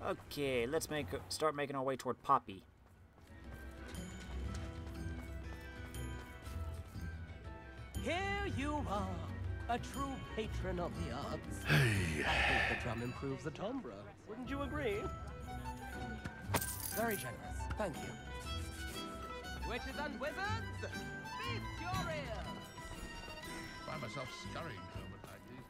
Okay, let's start making our way toward Poppy. Here you are, a true patron of the arts. Hey. I think the drum improves the timbre. Wouldn't you agree? Very generous. Thank you. Witches and wizards, feast your ear! Find myself scurrying home at night these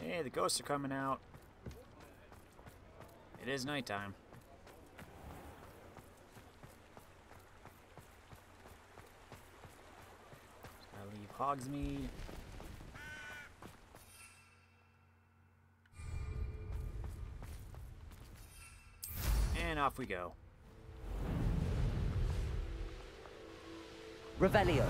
days. Hey, the ghosts are coming out. It is nighttime. So I leave Hogsmeade. And off we go. Revelio.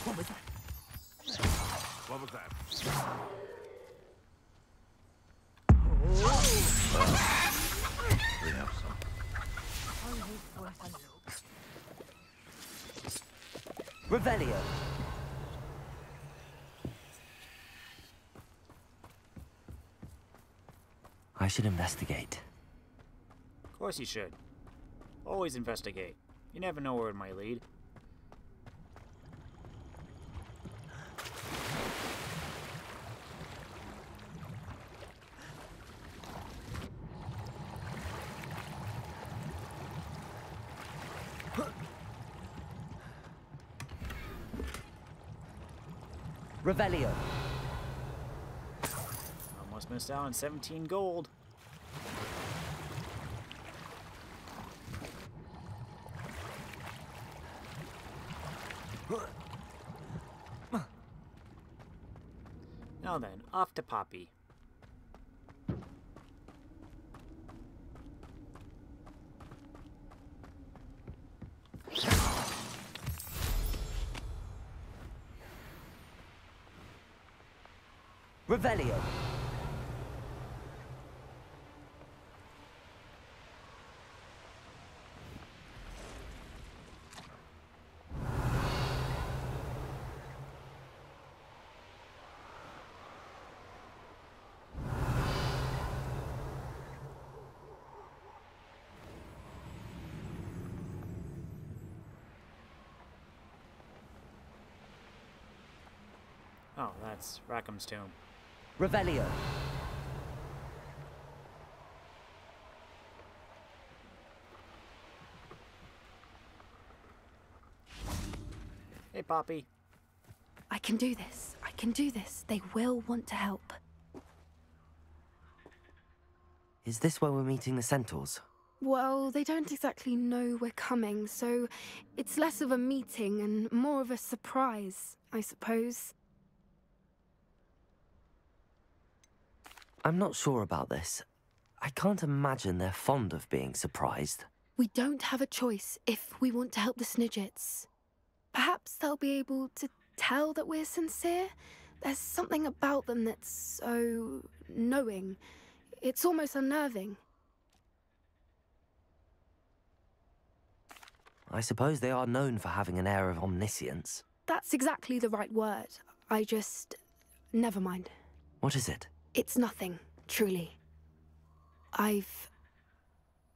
What was that? What was that? We have some. Revelio. I should investigate. Of course you should. Always investigate. You never know where it might lead. Revelio. Almost missed out on 17 gold. Now then, off to Poppy. Revelio. Oh, that's Rackham's tomb. Revelio. Hey, Poppy. I can do this. I can do this. They will want to help. Is this where we're meeting the centaurs? Well, they don't exactly know we're coming, so it's less of a meeting and more of a surprise, I suppose. I'm not sure about this. I can't imagine they're fond of being surprised. We don't have a choice if we want to help the Snidgets. Perhaps they'll be able to tell that we're sincere. There's something about them that's so knowing. It's almost unnerving. I suppose they are known for having an air of omniscience. That's exactly the right word. Never mind. What is it? It's nothing, truly.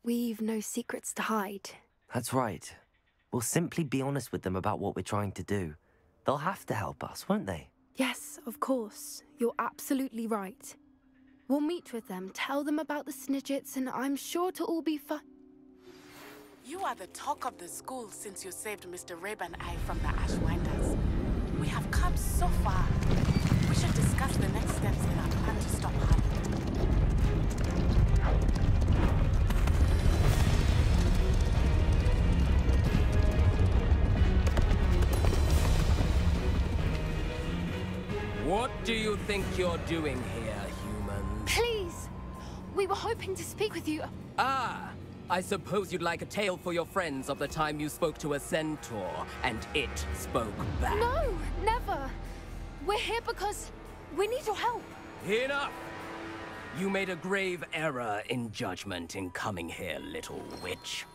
We've no secrets to hide. That's right. We'll simply be honest with them about what we're trying to do. They'll have to help us, won't they? Yes, of course. You're absolutely right. We'll meet with them, tell them about the Snidgets, and I'm sure to all be fine. You are the talk of the school since you saved Mr. Rabe and I from the Ashwinders. We have come so far. We should discuss the next steps in our plan to stop harm. What do you think you're doing here, humans? Please! We were hoping to speak with you. Ah! I suppose you'd like a tale for your friends of the time you spoke to a centaur, and it spoke back. No, never. We're here because we need your help. Enough! You made a grave error in judgment in coming here, little witch.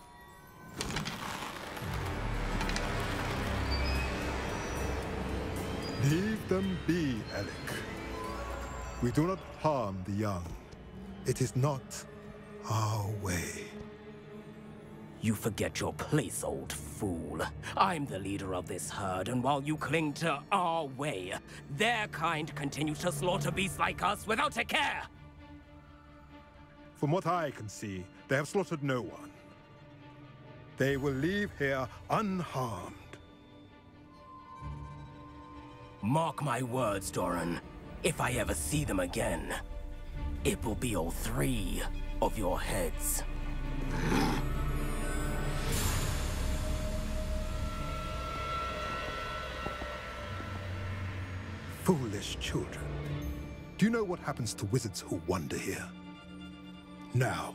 Leave them be, Alec. We do not harm the young. It is not our way. You forget your place, old fool. I'm the leader of this herd, and while you cling to our way, their kind continues to slaughter beasts like us without a care! From what I can see, they have slaughtered no one. They will leave here unharmed. Mark my words, Doran. If I ever see them again, it will be all 3 of your heads. Foolish children. Do you know what happens to wizards who wander here? Now,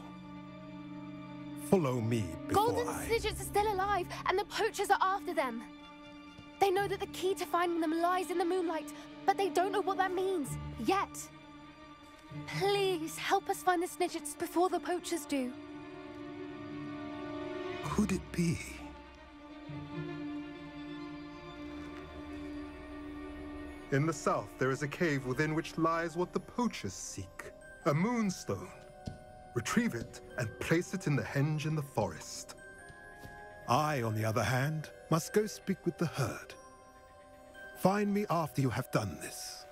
follow me before Golden Snidgets are still alive, and the poachers are after them. They know that the key to finding them lies in the moonlight, but they don't know what that means, yet. Please, help us find the Snidgets before the poachers do. Could it be? In the south, there is a cave within which lies what the poachers seek. A moonstone. Retrieve it and place it in the henge in the forest. I, on the other hand, must go speak with the herd. Find me after you have done this.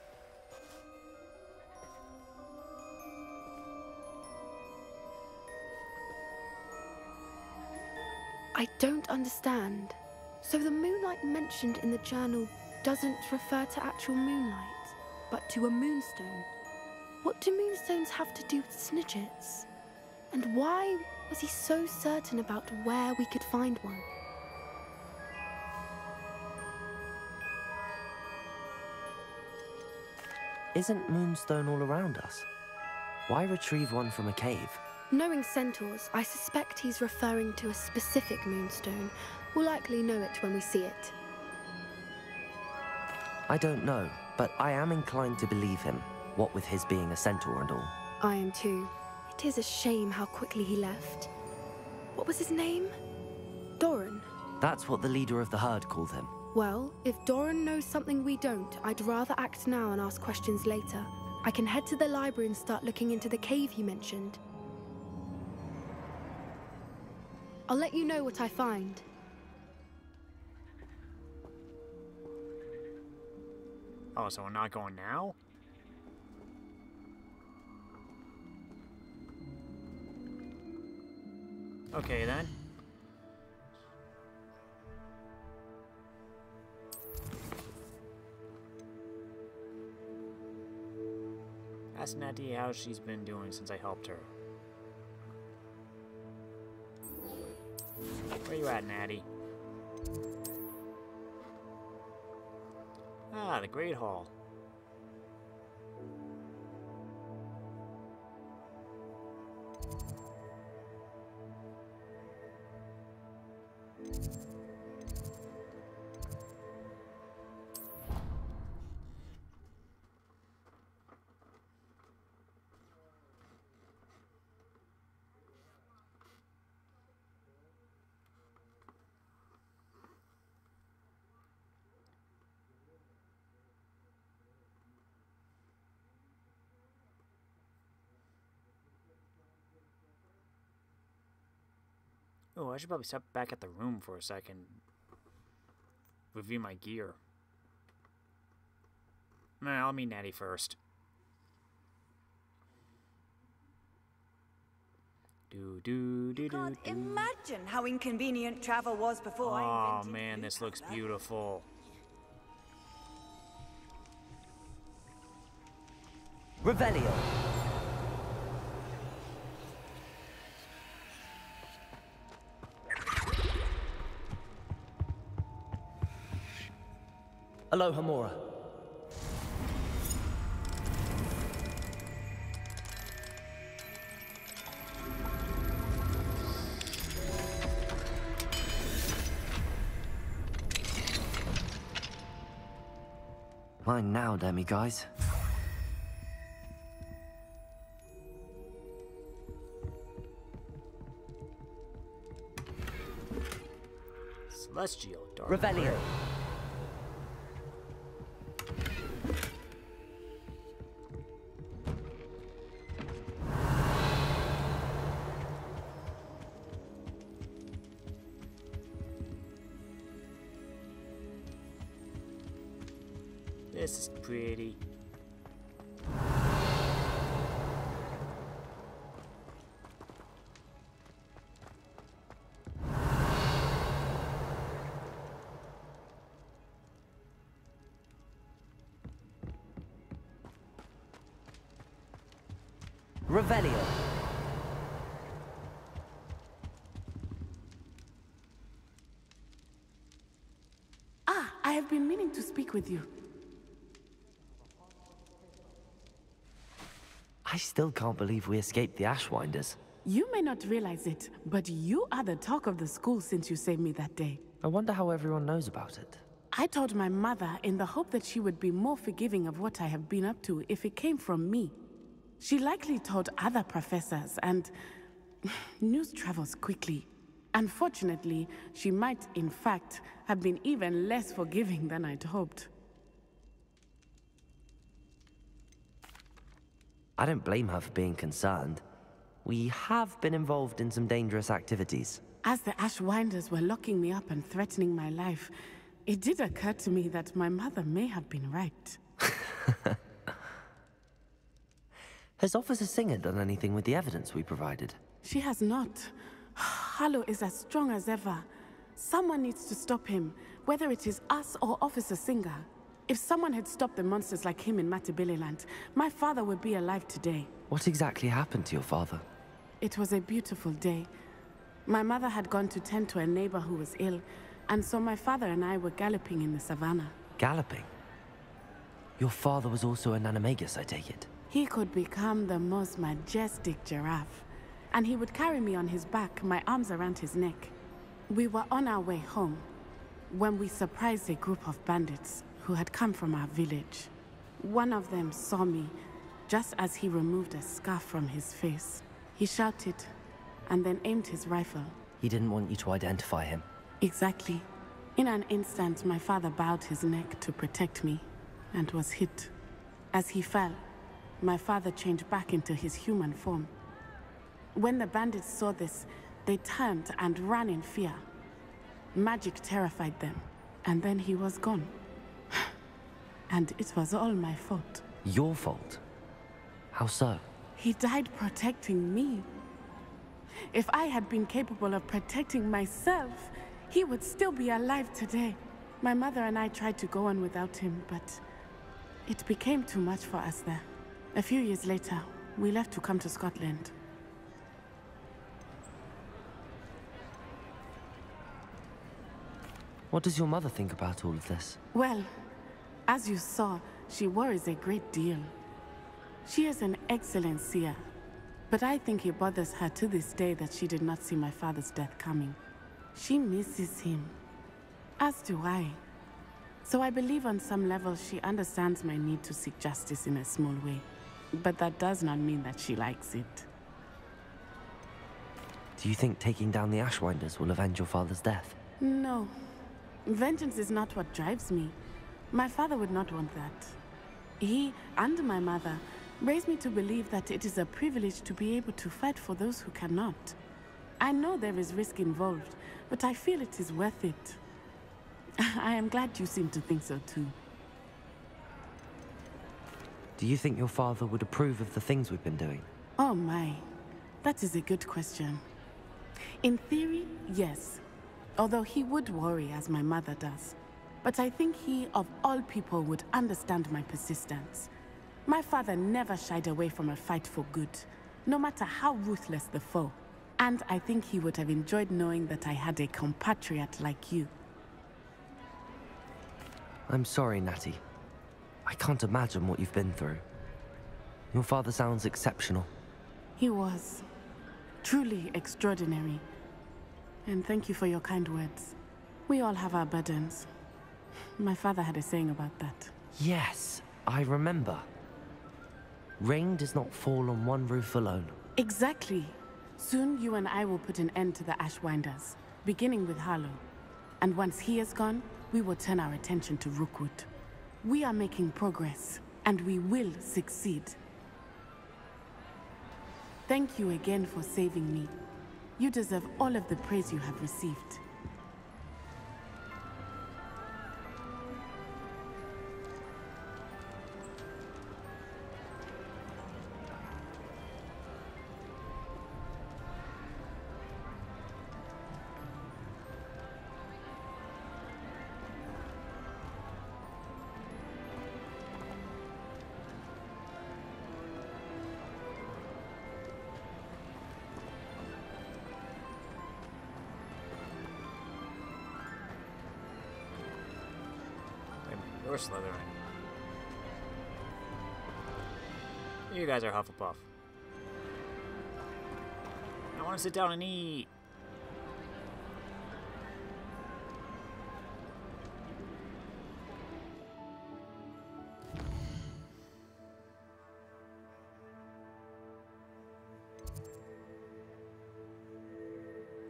I don't understand. So the moonlight mentioned in the journal doesn't refer to actual moonlight, but to a moonstone. What do moonstones have to do with Snidgets? And why was he so certain about where we could find one? Isn't Moonstone all around us? Why retrieve one from a cave? Knowing centaurs, I suspect he's referring to a specific moonstone. We'll likely know it when we see it. I don't know, but I am inclined to believe him, what with his being a centaur and all. I am too. It is a shame how quickly he left. What was his name? Doran. That's what the leader of the herd called him. Well, if Doran knows something we don't, I'd rather act now and ask questions later. I can head to the library and start looking into the cave you mentioned. I'll let you know what I find. Oh, so we're not going now? Okay, then. Ask Natty how she's been doing since I helped her. Where you at, Natty? Ah, the Great Hall. Oh, I should probably step back at the room for a second. Review my gear. Nah, I'll meet Natty first. Can't imagine how inconvenient travel was before I Oh invented man, this looks Luca. beautiful. Revelio. Aloha Mora. Mine now, demi-guys. Celestial Dark Revelio. Prayer. This is pretty. Revelio. Ah, I have been meaning to speak with you. I still can't believe we escaped the Ashwinders. You may not realize it, but you are the talk of the school since you saved me that day. I wonder how everyone knows about it. I told my mother in the hope that she would be more forgiving of what I have been up to if it came from me. She likely told other professors, and news travels quickly. Unfortunately, she might, in fact, have been even less forgiving than I'd hoped. I don't blame her for being concerned. We have been involved in some dangerous activities. As the Ashwinders were locking me up and threatening my life, it did occur to me that my mother may have been right. Has Officer Singer done anything with the evidence we provided? She has not. Harlow is as strong as ever. Someone needs to stop him, whether it is us or Officer Singer. If someone had stopped the monsters like him in Matabeleland, my father would be alive today. What exactly happened to your father? It was a beautiful day. My mother had gone to tend to a neighbor who was ill, and so my father and I were galloping in the savannah. Galloping? Your father was also an animagus, I take it? He could become the most majestic giraffe, and he would carry me on his back, my arms around his neck. We were on our way home when we surprised a group of bandits who had come from our village. One of them saw me just as he removed a scarf from his face. He shouted and then aimed his rifle. He didn't want you to identify him. Exactly. In an instant, my father bowed his neck to protect me and was hit. As he fell, my father changed back into his human form. When the bandits saw this, they turned and ran in fear. Magic terrified them, and then he was gone. And it was all my fault. Your fault? How so? He died protecting me. If I had been capable of protecting myself, he would still be alive today. My mother and I tried to go on without him, but it became too much for us there. A few years later, we left to come to Scotland. What does your mother think about all of this? Well, as you saw, she worries a great deal. She is an excellent seer, but I think it bothers her to this day that she did not see my father's death coming. She misses him, as do I. So I believe on some level she understands my need to seek justice in a small way. But that does not mean that she likes it. Do you think taking down the Ashwinders will avenge your father's death? No. Vengeance is not what drives me. My father would not want that. He and my mother raised me to believe that it is a privilege to be able to fight for those who cannot. I know there is risk involved, but I feel it is worth it. I am glad you seem to think so too. Do you think your father would approve of the things we've been doing? Oh my, that is a good question. In theory, yes. Although he would worry as my mother does. But I think he, of all people, would understand my persistence. My father never shied away from a fight for good, no matter how ruthless the foe. And I think he would have enjoyed knowing that I had a compatriot like you. I'm sorry, Natty. I can't imagine what you've been through. Your father sounds exceptional. He was. Truly extraordinary. And thank you for your kind words. We all have our burdens. My father had a saying about that. Yes, I remember. Rain does not fall on one roof alone. Exactly. Soon you and I will put an end to the Ashwinders, beginning with Harlow. And once he is gone, we will turn our attention to Rookwood. We are making progress, and we will succeed. Thank you again for saving me. You deserve all of the praise you have received. You're Slytherin. You guys are Hufflepuff. I want to sit down and eat.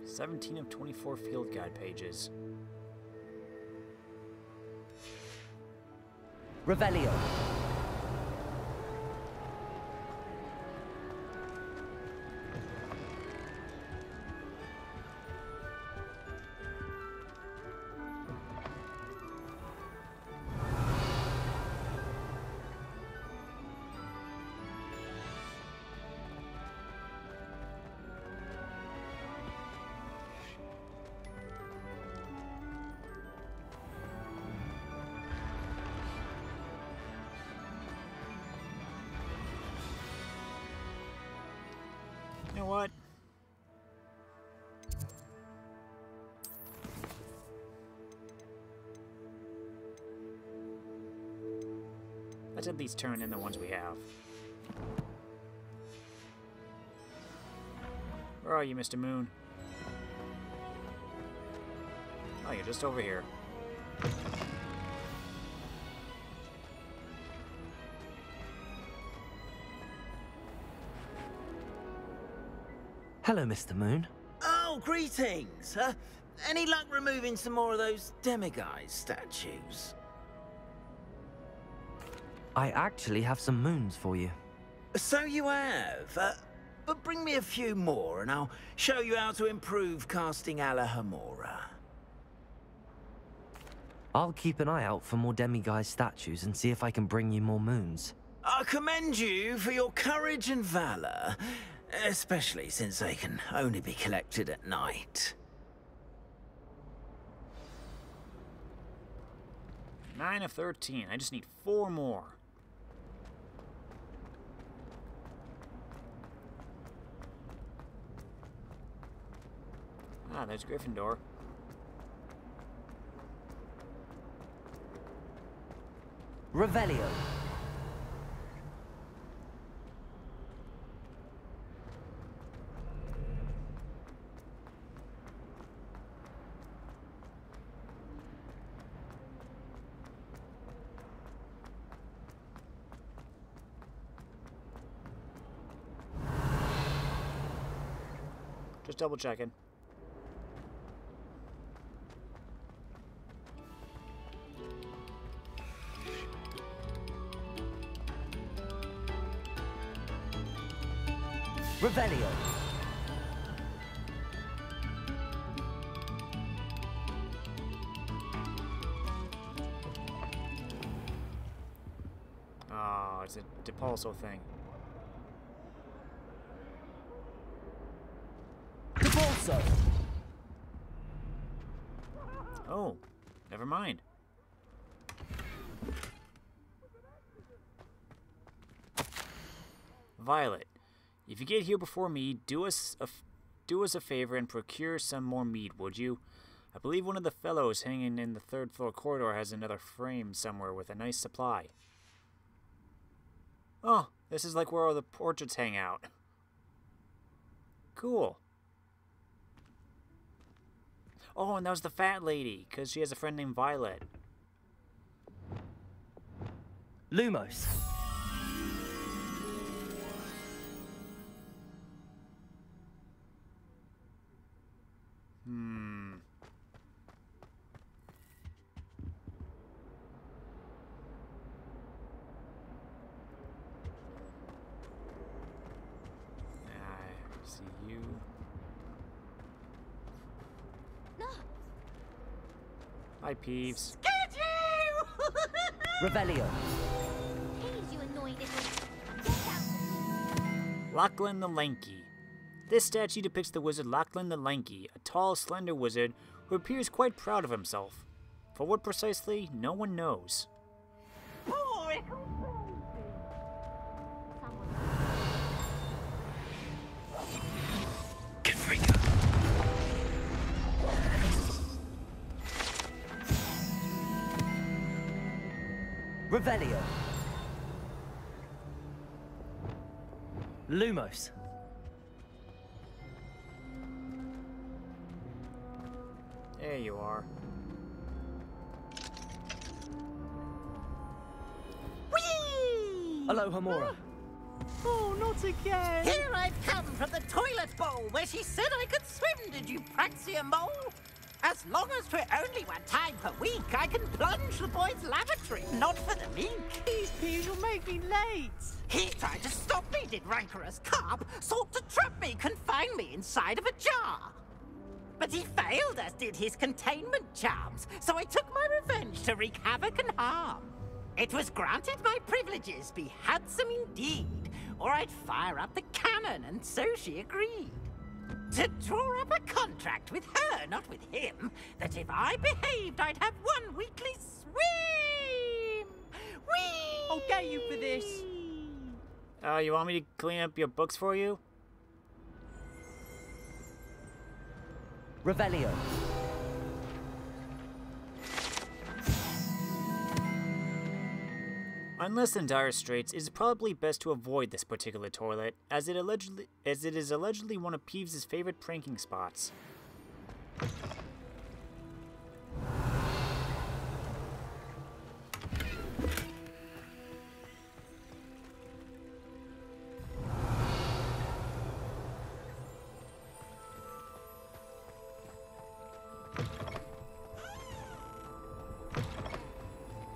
"17 of 24 field guide pages. Revelio. You know what? Let's at least turn in the ones we have. Where are you, Mr. Moon? Oh, you're just over here. Hello, Mr. Moon. Oh, greetings! Any luck removing some more of those demiguise statues? I actually have some moons for you. So you have. But bring me a few more and I'll show you how to improve casting Alahamora. I'll keep an eye out for more demiguise statues and see if I can bring you more moons. I commend you for your courage and valor, especially since they can only be collected at night. 9 of 13. I just need 4 more. Ah, there's Gryffindor. Revelio. Just double checking. Revelio. Oh, it's a Depulso thing. Depulso. Oh, never mind. Violet, if you get here before me, do us a favor and procure some more meat, would you? I believe one of the fellows hanging in the 3rd floor corridor has another frame somewhere with a nice supply. Oh, this is like where all the portraits hang out. Cool. Oh, and that was the fat lady, because she has a friend named Violet. Lumos. I see you. Hi, Peeves. Revelio. You annoyed Lachlan the Lanky. This statue depicts the wizard Lachlan the Lanky, a tall, slender wizard who appears quite proud of himself. For what precisely, no one knows. Revelio. Lumos. There you are. Whee! Aloha Mora. Oh, not again! Here I've come from the toilet bowl where she said I could swim, did you praxia mole? As long as for only one time per week, I can plunge the boys' lavatory, not for the mink. Please, Peeves, you'll make me late. He tried to stop me, did rancorous carp, sought to trap me, confine me inside of a jar. But he failed, as did his containment charms, so I took my revenge to wreak havoc and harm. It was granted my privileges be handsome indeed, or I'd fire up the cannon, and so she agreed. To draw up a contract with her, not with him, that if I behaved, I'd have one weekly swim! Whee! I'll get you for this. You want me to clean up your books for you? Revelio. Unless in dire straits, it is probably best to avoid this particular toilet, as it is allegedly one of Peeves' favorite pranking spots.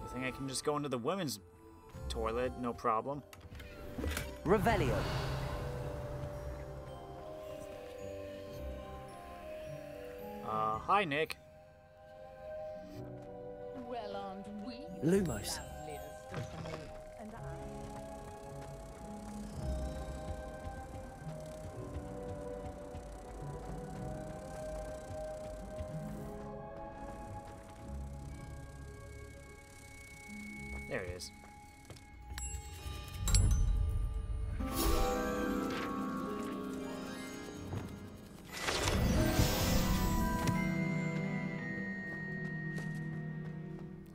I think I can just go into the women's toilet, no problem. Revelio. Hi, Nick. Well, aren't we? Lumos. There it is.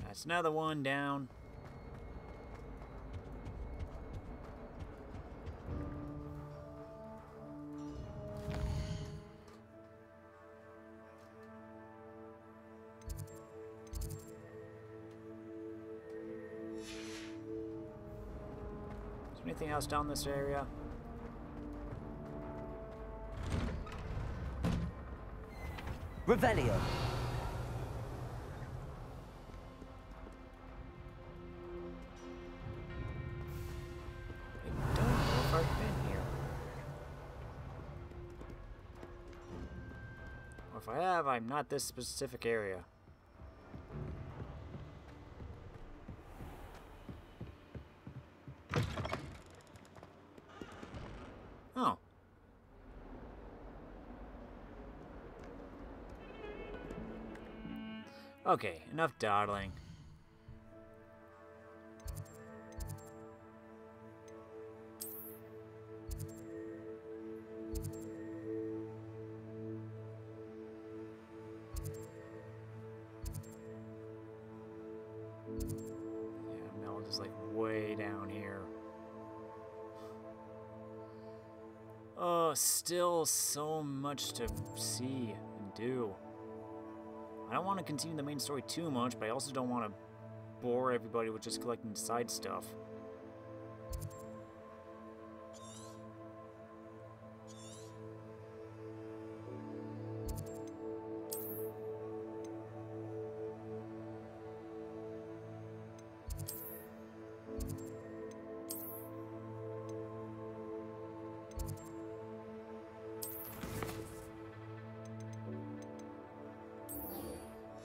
That's another one down. Is there anything else down this area? Revelio. I don't know if I've been here. Or if I have, I'm not this specific area. Oh. Okay, enough dawdling. Yeah, Meld is like way down here. Oh, still so much to see and do. I don't want to continue the main story too much, but I also don't want to bore everybody with just collecting side stuff.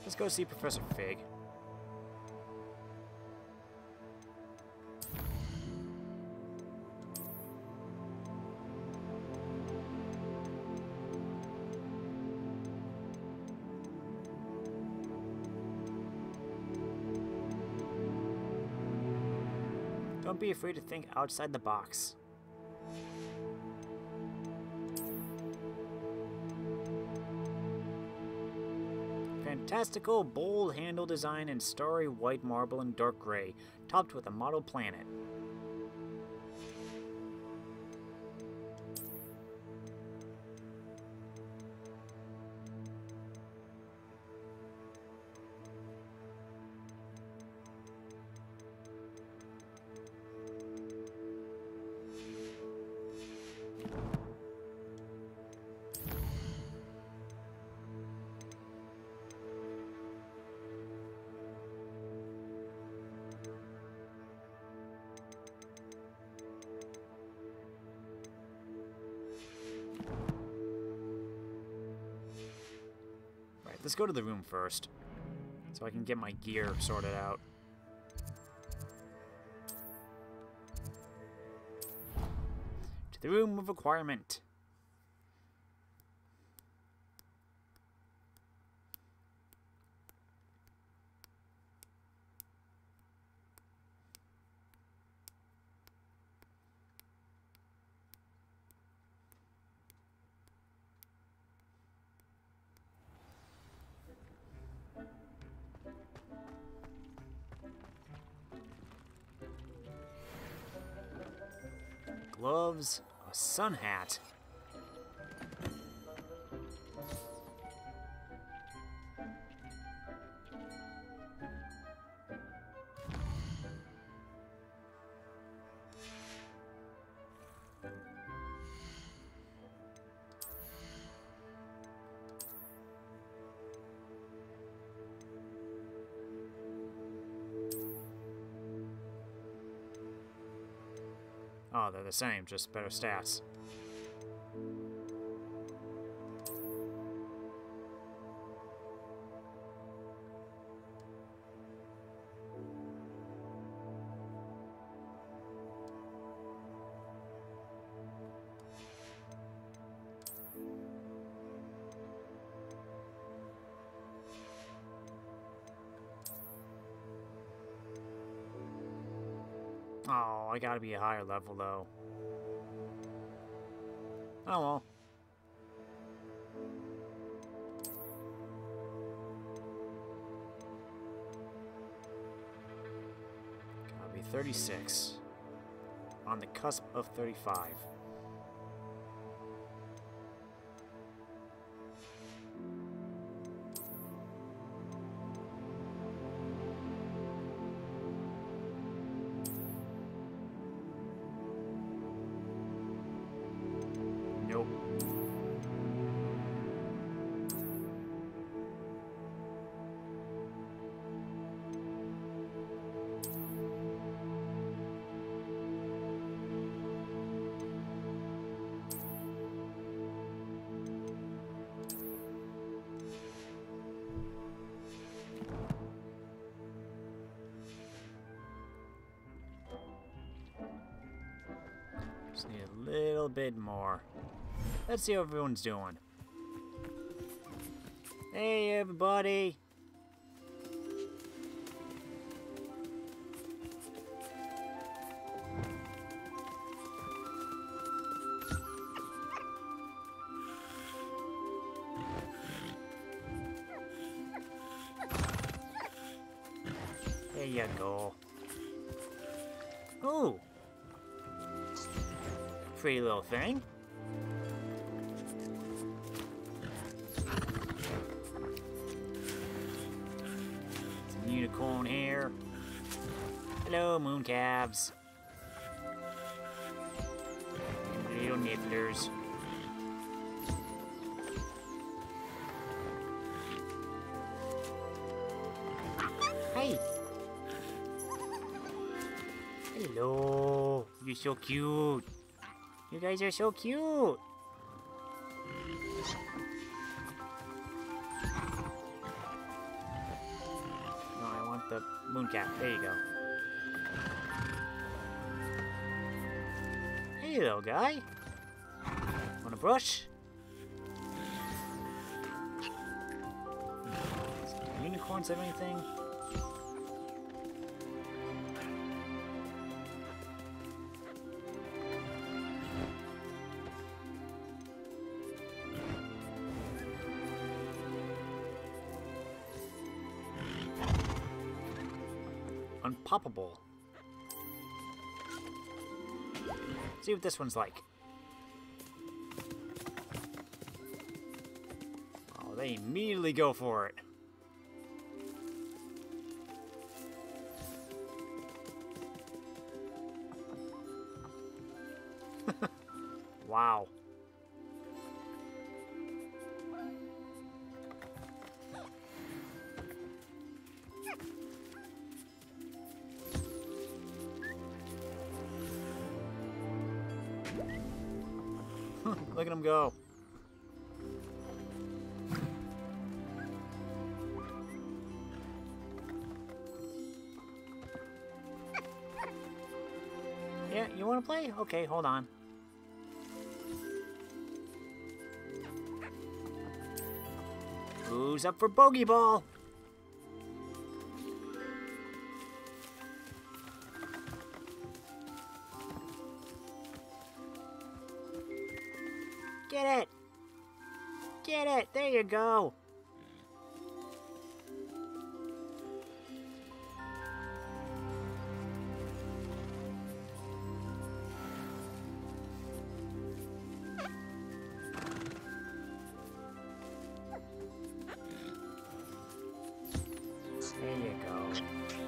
Let's go see Professor Fig. Don't be afraid to think outside the box. Fantastical, bold handle design in starry white marble and dark gray, topped with a model planet. Let's go to the room first, so I can get my gear sorted out. To the room of requirement. Gloves, a sun hat. Oh, they're the same, just better stats. Oh, I gotta be a higher level, though. Oh well. Gotta be 36. On the cusp of 35. Nope. Just need a little bit more. Let's see how everyone's doing. Hey, everybody. There you go. Ooh. Pretty little thing. Some unicorn hair. Hello, moon calves. Little nifflers. Hey! Hello! You're so cute! You guys are so cute! No, I want the moon cat. There you go. Hey, little guy. Want a brush? Do unicorns have anything? Unpoppable. See what this one's like. Oh, they immediately go for it. Wow. Look at him go. Yeah, you want to play? Okay, hold on. Who's up for bogey ball? Get it! Get it! There you go! There you go.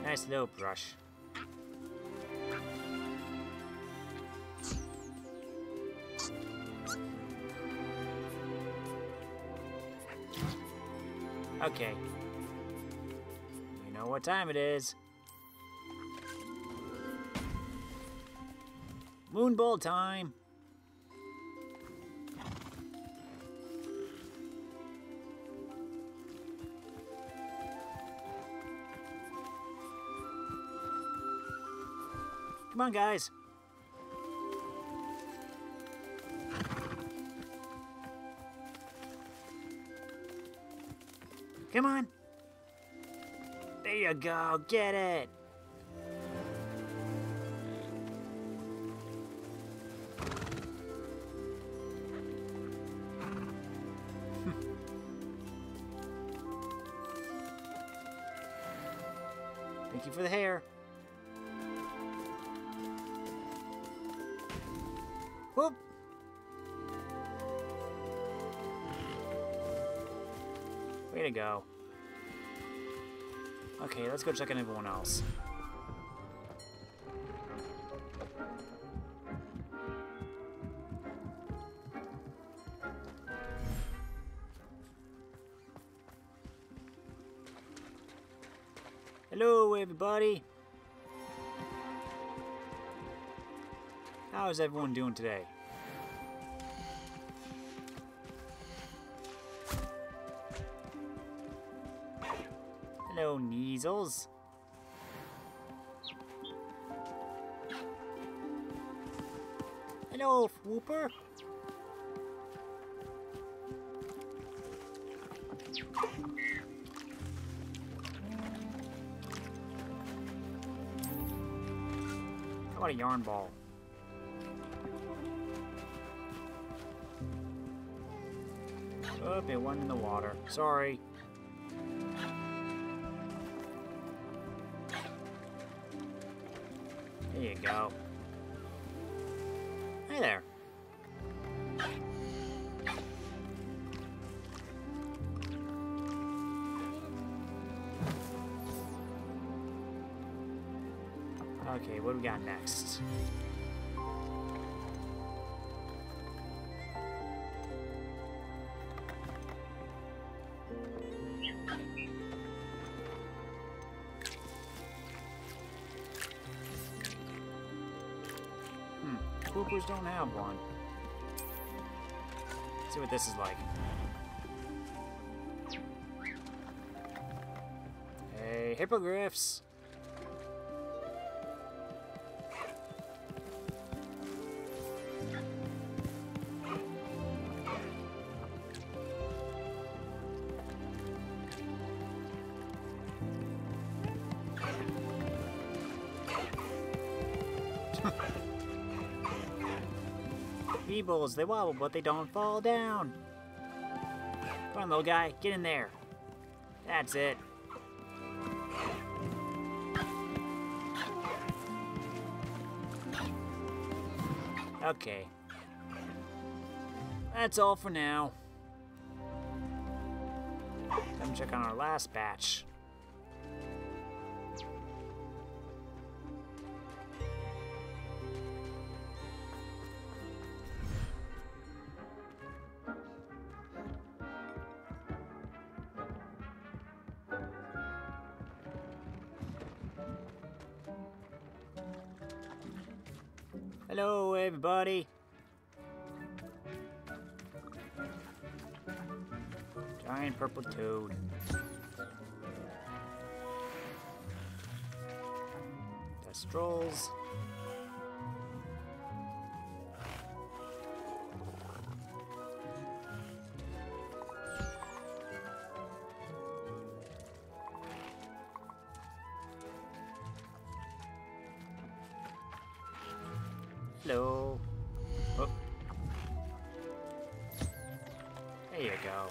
Nice little brush. Okay. You know what time it is. Moonball time. Come on, guys. Come on. There you go. Get it. Thank you for the hair. Whoop. Way to go. Okay, let's go check on everyone else. Hello, everybody. How is everyone doing today? Hello, Neasels. Hello, Whooper. How about a yarn ball? Oh, it went in the water. Sorry. There you go. Hey there. Okay, what do we got next? Poopers don't have one. Let's see what this is like. Hey, hippogriffs! Feebles, they wobble, but they don't fall down. Come on, little guy, get in there. That's it. Okay. That's all for now. Time to check on our last batch. Hello, everybody. Giant purple toad. Kestrels. Hello. Oh. There you go.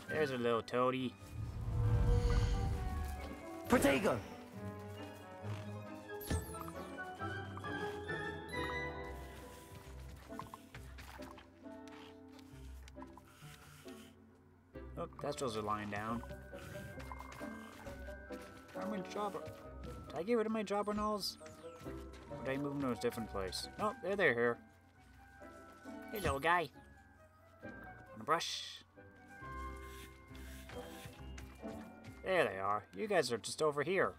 There's a little toady. Protego! Oh, Kestrels are lying down. Where are my jobber? Did I get rid of my jobber nulls? Or did I move them to a different place? Oh, they're here. Hey, little guy. Want a brush? There they are. You guys are just over here.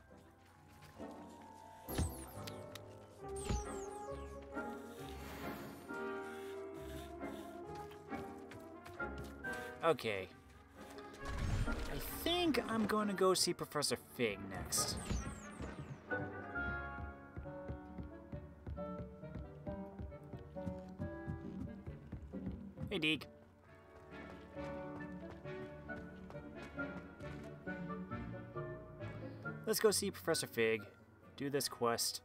Okay. I think I'm going to go see Professor Fig next. Hey, Deke. Let's go see Professor Fig, do this quest,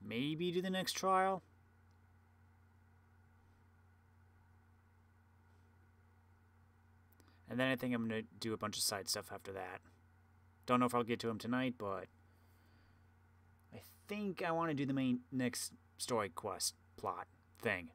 maybe do the next trial. And then I think I'm going to do a bunch of side stuff after that. Don't know if I'll get to him tonight, but I think I want to do the main next story quest plot thing.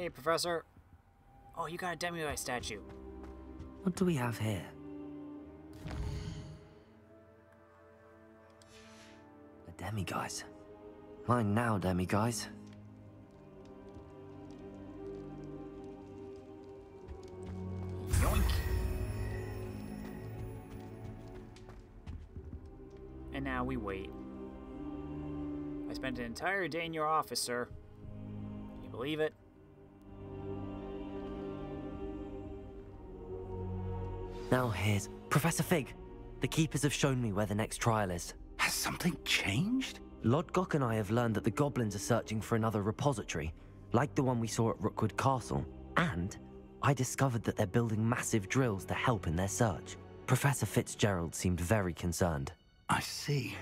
Hey, Professor. Oh, you got a demiguise statue. What do we have here? A demiguise. Mine now, demiguise. Yoink. And now we wait. I spent an entire day in your office, sir. Can you believe it? Now here's Professor Fig. The Keepers have shown me where the next trial is. Has something changed? Lodgok and I have learned that the goblins are searching for another repository, like the one we saw at Rookwood Castle. And I discovered that they're building massive drills to help in their search. Professor Fitzgerald seemed very concerned. I see.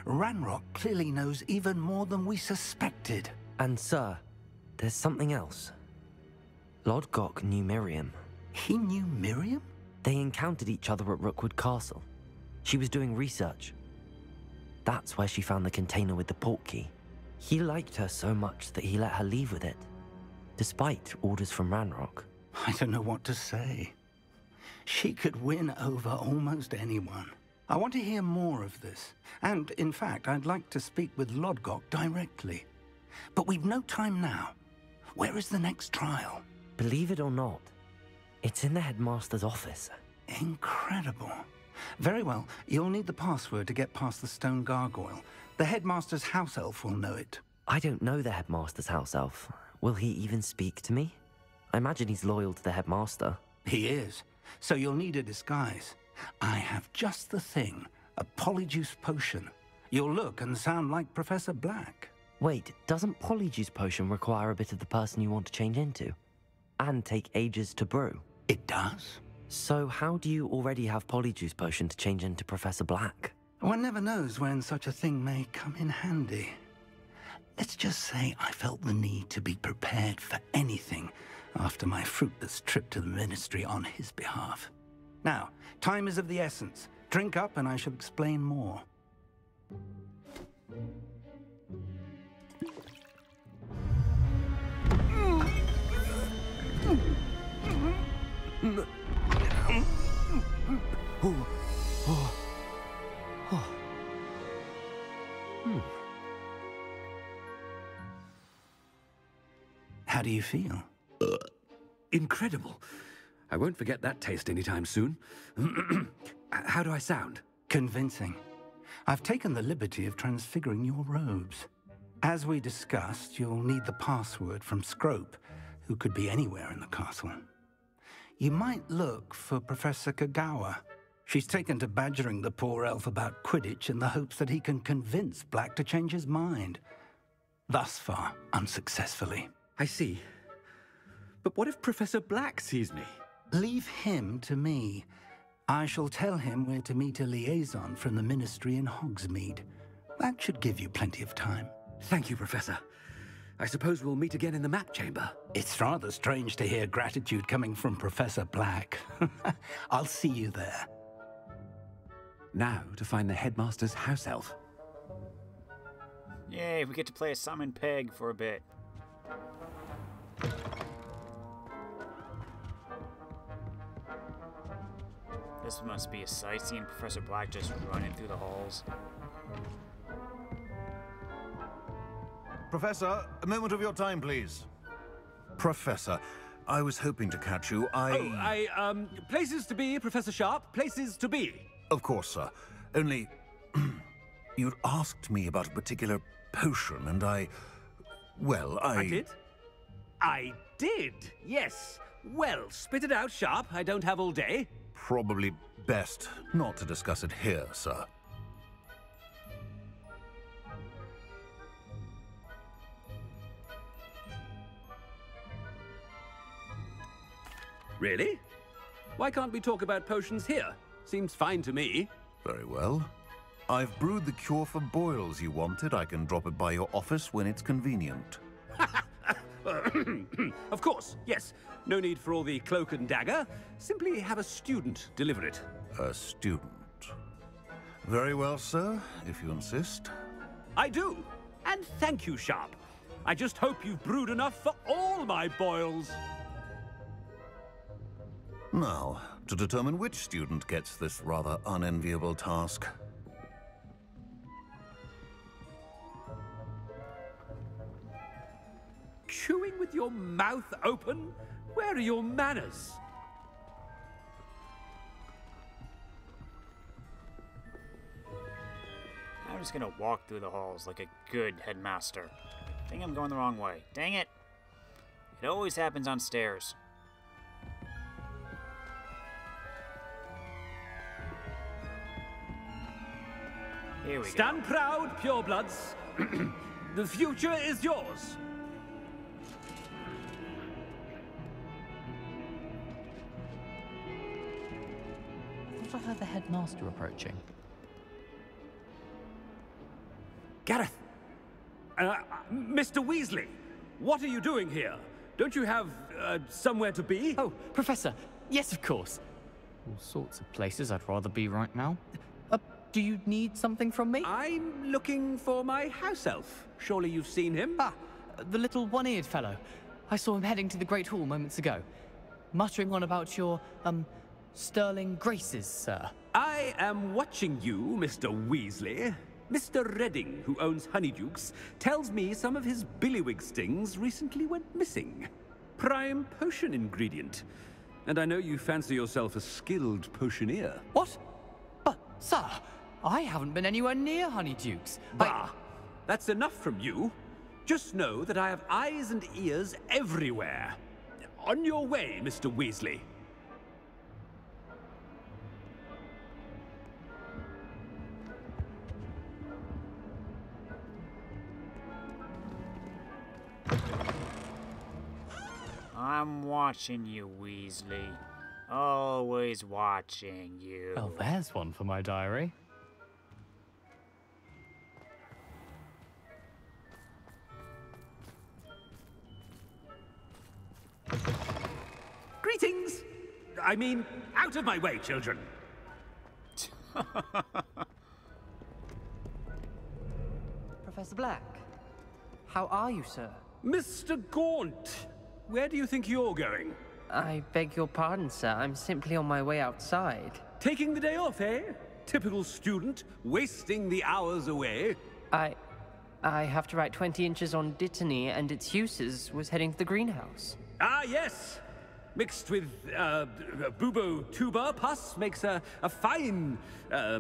Ranrock clearly knows even more than we suspected. And sir, there's something else. Lodgok knew Miriam. He knew Miriam? They encountered each other at Rookwood Castle. She was doing research. That's where she found the container with the port key. He liked her so much that he let her leave with it, despite orders from Ranrock. I don't know what to say. She could win over almost anyone. I want to hear more of this. And, in fact, I'd like to speak with Lodgok directly. But we've no time now. Where is the next trial? Believe it or not, it's in the headmaster's office. Incredible. Very well. You'll need the password to get past the stone gargoyle. The headmaster's house elf will know it. I don't know the headmaster's house elf. Will he even speak to me? I imagine he's loyal to the headmaster. He is. So you'll need a disguise. I have just the thing. A Polyjuice potion. You'll look and sound like Professor Black. Wait, doesn't Polyjuice potion require a bit of the person you want to change into? And take ages to brew? It does. So how do you already have Polyjuice potion to change into Professor Black? One never knows when such a thing may come in handy. Let's just say I felt the need to be prepared for anything after my fruitless trip to the Ministry on his behalf. Now, time is of the essence. Drink up and I shall explain more. How do you feel? Incredible. I won't forget that taste anytime soon. How do I sound? Convincing. I've taken the liberty of transfiguring your robes. As we discussed, you'll need the password from Scrope, who could be anywhere in the castle. You might look for Professor Kagawa. She's taken to badgering the poor elf about Quidditch in the hopes that he can convince Black to change his mind. Thus far, unsuccessfully. I see. But what if Professor Black sees me? Leave him to me. I shall tell him where to meet a liaison from the Ministry in Hogsmeade. That should give you plenty of time. Thank you, Professor. I suppose we'll meet again in the map chamber. It's rather strange to hear gratitude coming from Professor Black. I'll see you there. Now to find the headmaster's house elf. Yay, we get to play a summon peg for a bit. This must be a sight, seeing Professor Black just running through the halls. Professor, a moment of your time, please. Professor, I was hoping to catch you. Places to be, Professor Sharp. Places to be. Of course, sir. Only, you'd asked me about a particular potion, and I did? I did, yes. Well, spit it out, Sharp. I don't have all day. Probably best not to discuss it here, sir. Really? Why can't we talk about potions here? Seems fine to me. Very well. I've brewed the cure for boils you wanted. I can drop it by your office when it's convenient. Of course, yes. No need for all the cloak and dagger. Simply have a student deliver it. A student. Very well, sir, if you insist. I do. And thank you, Sharp. I just hope you've brewed enough for all my boils. Now, to determine which student gets this rather unenviable task. Chewing with your mouth open? Where are your manners? I'm just gonna walk through the halls like a good headmaster. I think I'm going the wrong way. Dang it! It always happens on stairs. Here we go. Stand proud, purebloods. The future is yours. I thought I heard the headmaster approaching. Gareth! Mr. Weasley, what are you doing here? Don't you have, somewhere to be? Oh, Professor, yes, of course. All sorts of places I'd rather be right now. Do you need something from me? I'm looking for my house elf. Surely you've seen him? Ah, the little one-eared fellow. I saw him heading to the Great Hall moments ago, muttering on about your, sterling graces, sir. I am watching you, Mr. Weasley. Mr. Redding, who owns Honeydukes, tells me some of his billywig stings recently went missing. Prime potion ingredient. And I know you fancy yourself a skilled potioneer. What? But, sir, I haven't been anywhere near Honeydukes. Bah! That's enough from you. Just know that I have eyes and ears everywhere. On your way, Mr. Weasley. I'm watching you, Weasley. Always watching you. Well, there's one for my diary. Greetings! I mean, out of my way, children. Professor Black, how are you, sir? Mr. Gaunt, where do you think you're going? I beg your pardon, sir. I'm simply on my way outside. Taking the day off, eh? Typical student, wasting the hours away. I have to write 20 inches on Dittany and its uses. Was heading to the greenhouse. Ah, yes! Mixed with, bubo tuber pus makes a fine,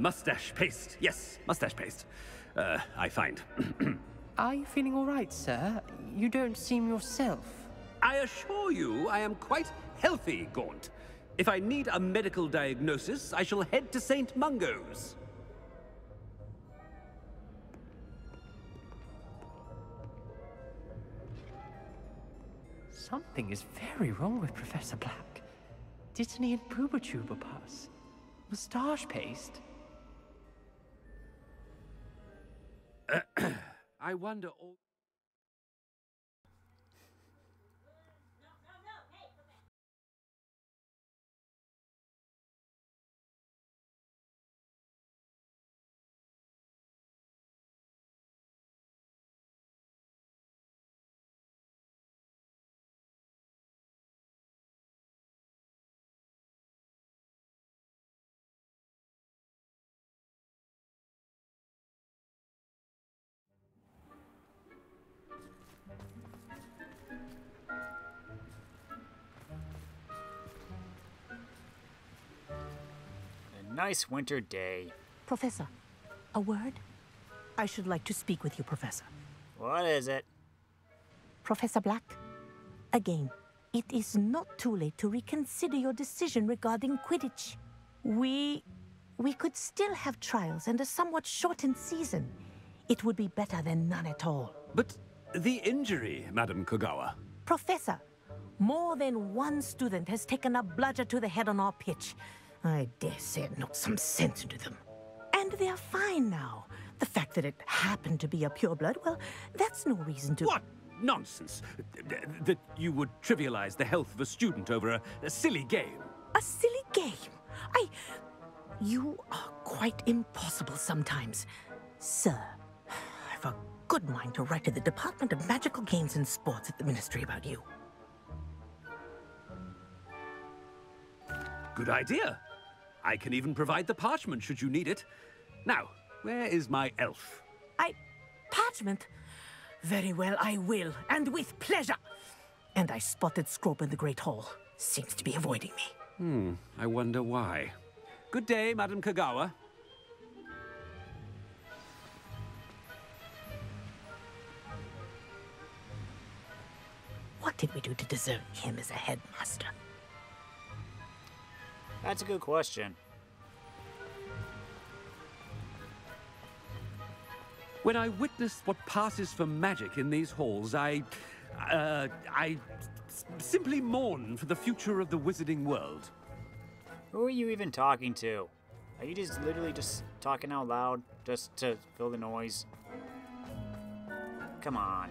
mustache paste. Yes, mustache paste. I find. Are you feeling all right, sir? You don't seem yourself. I assure you I am quite healthy, Gaunt. If I need a medical diagnosis, I shall head to St. Mungo's. Something is very wrong with Professor Black. Dittany and Pooba pus. Moustache paste. I wonder all... Nice winter day. Professor, a word? I should like to speak with you, Professor. What is it? Professor Black, again, it is not too late to reconsider your decision regarding Quidditch. We could still have trials and a somewhat shortened season. It would be better than none at all. But the injury, Madam Kogawa. Professor, more than one student has taken a bludger to the head on our pitch. I dare say it knocked some sense into them. And they're fine now. The fact that it happened to be a pureblood, well, that's no reason to... What nonsense! That you would trivialize the health of a student over a silly game. A silly game? You are quite impossible sometimes. Sir, I've a good mind to write to the Department of Magical Games and Sports at the Ministry about you. Good idea. I can even provide the parchment should you need it. Now, where is my elf? Parchment? Very well, I will, and with pleasure. And I spotted Scrope in the Great Hall. Seems to be avoiding me. I wonder why. Good day, Madam Kagawa. What did we do to deserve him as a headmaster? That's a good question. When I witness what passes for magic in these halls, I simply mourn for the future of the wizarding world. Who are you even talking to? Are you just literally just talking out loud just to fill the noise? Come on.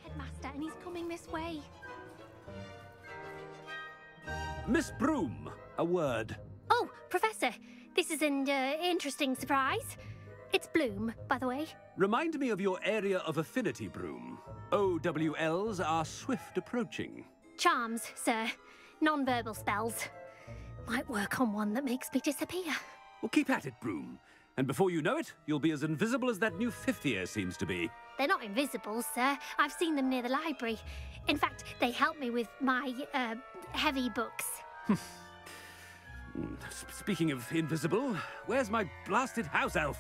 The headmaster, and he's coming this way. Miss Broom, a word. Oh, Professor, this is an interesting surprise. It's Bloom, by the way. Remind me of your area of affinity, Broom. OWLs are swift approaching. Charms, sir. Non-verbal spells. Might work on one that makes me disappear. Well, keep at it, Broom. And before you know it, you'll be as invisible as that new fifth year seems to be. They're not invisible, sir. I've seen them near the library. In fact, they help me with my, heavy books. Speaking of invisible, where's my blasted house elf?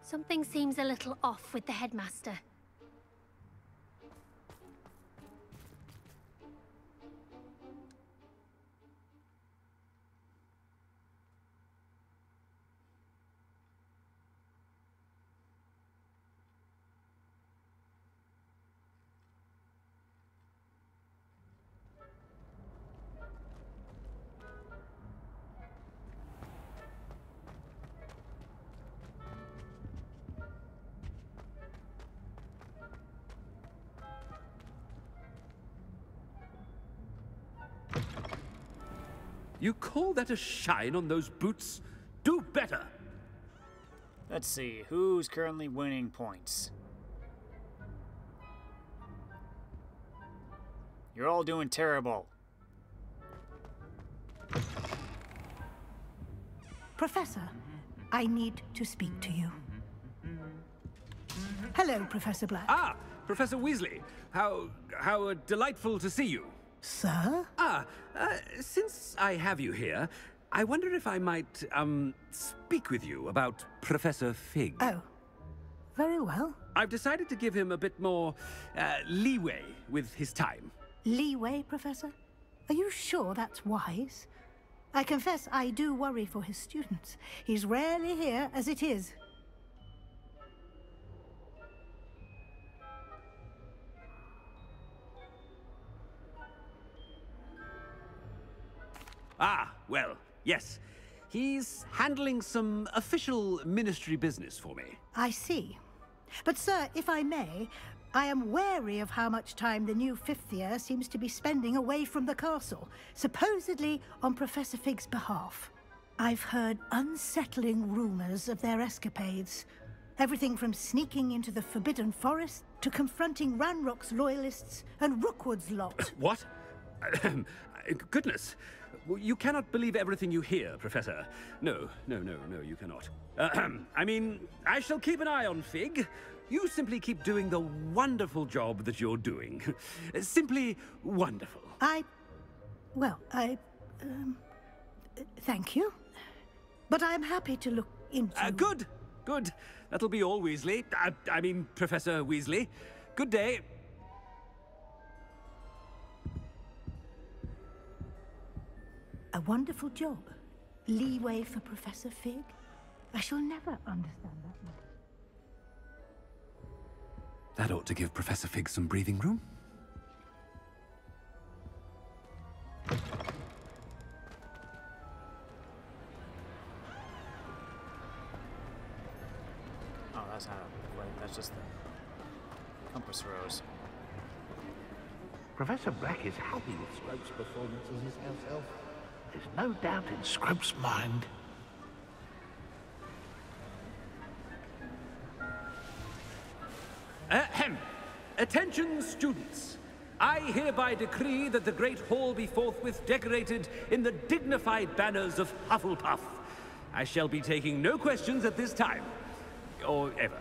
Something seems a little off with the headmaster. You call that a shine on those boots? Do better! Let's see, who's currently winning points? You're all doing terrible. Professor, I need to speak to you. Hello, Professor Black. Ah, Professor Weasley. How delightful to see you. Sir? Since I have you here, I wonder if I might, speak with you about Professor Fig. Oh, very well. I've decided to give him a bit more, leeway with his time. Leeway, Professor? Are you sure that's wise? I confess I do worry for his students. He's rarely here as it is. Ah, well, yes. He's handling some official ministry business for me. I see. But, sir, if I may, I am wary of how much time the new fifth year seems to be spending away from the castle, supposedly on Professor Fig's behalf. I've heard unsettling rumors of their escapades. Everything from sneaking into the Forbidden Forest to confronting Ranrock's loyalists and Rookwood's lot. What? Goodness. You cannot believe everything you hear, Professor. No, you cannot. I mean, I shall keep an eye on Fig. You simply keep doing the wonderful job that you're doing. Simply wonderful. Thank you. But I'm happy to look into... Good. That'll be all, Weasley. I mean, Professor Weasley. Good day. A wonderful job. Leeway for Professor Fig. I shall never understand that one. That ought to give Professor Fig some breathing room. Oh, that's not right. That's just the compass rose. Professor Black is happy with Scrope's performance as his house elf. there's no doubt in Scrope's mind. Ahem. Attention, students. I hereby decree that the Great Hall be forthwith decorated in the dignified banners of Hufflepuff. I shall be taking no questions at this time. Or ever.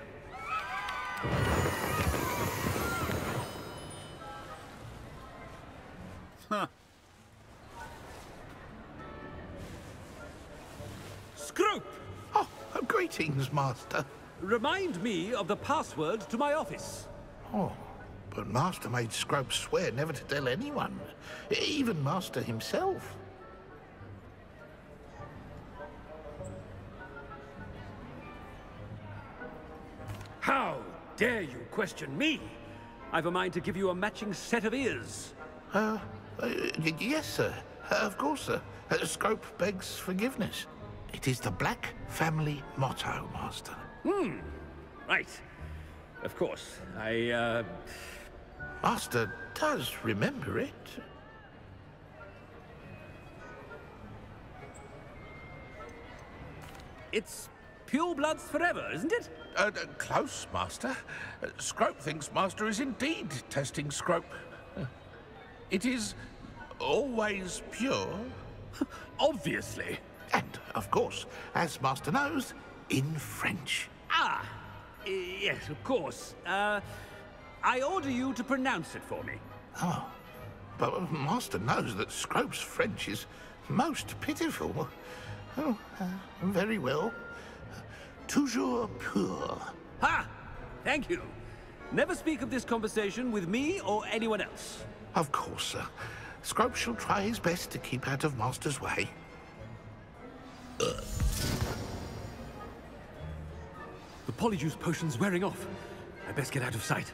Huh. Scrope! Oh, greetings, Master. Remind me of the password to my office. Oh, but Master made Scrope swear never to tell anyone, even Master himself. How dare you question me? I've a mind to give you a matching set of ears. Yes, sir. Of course, sir. Scrope begs forgiveness. It is the Black family motto, Master. Right. Of course. Master does remember it. It's pure bloods forever, isn't it? Close, Master. Scrope thinks Master is indeed testing Scrope. It is always pure. Obviously. And, of course, as Master knows, in French. Ah! Yes, of course. I order you to pronounce it for me. Oh, but Master knows that Scrope's French is most pitiful. Oh, very well. Toujours pur. Ha! Thank you. Never speak of this conversation with me or anyone else. Of course, sir. Scrope shall try his best to keep out of Master's way. The Polyjuice potion's wearing off. I best get out of sight.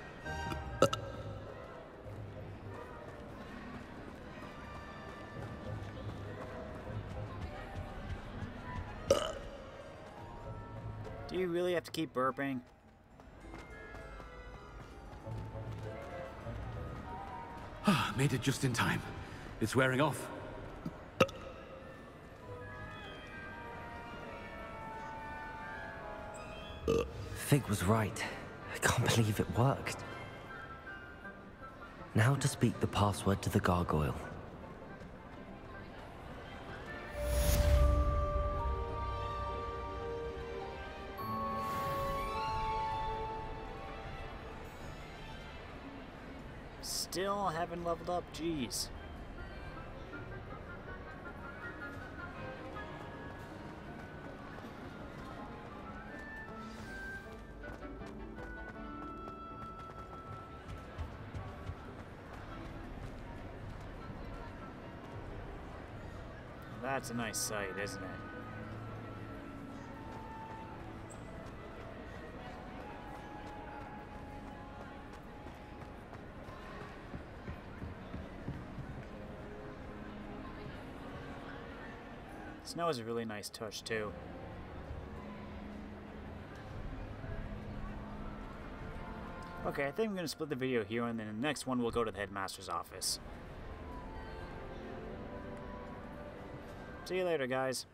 Do you really have to keep burping? Made it just in time. It's wearing off. Fig was right. I can't believe it worked. Now to speak the password to the gargoyle. Still haven't leveled up, jeez. That's a nice sight, isn't it? Snow is a really nice touch, too. Okay, I think I'm going to split the video here, and then in the next one we'll go to the headmaster's office. See you later, guys.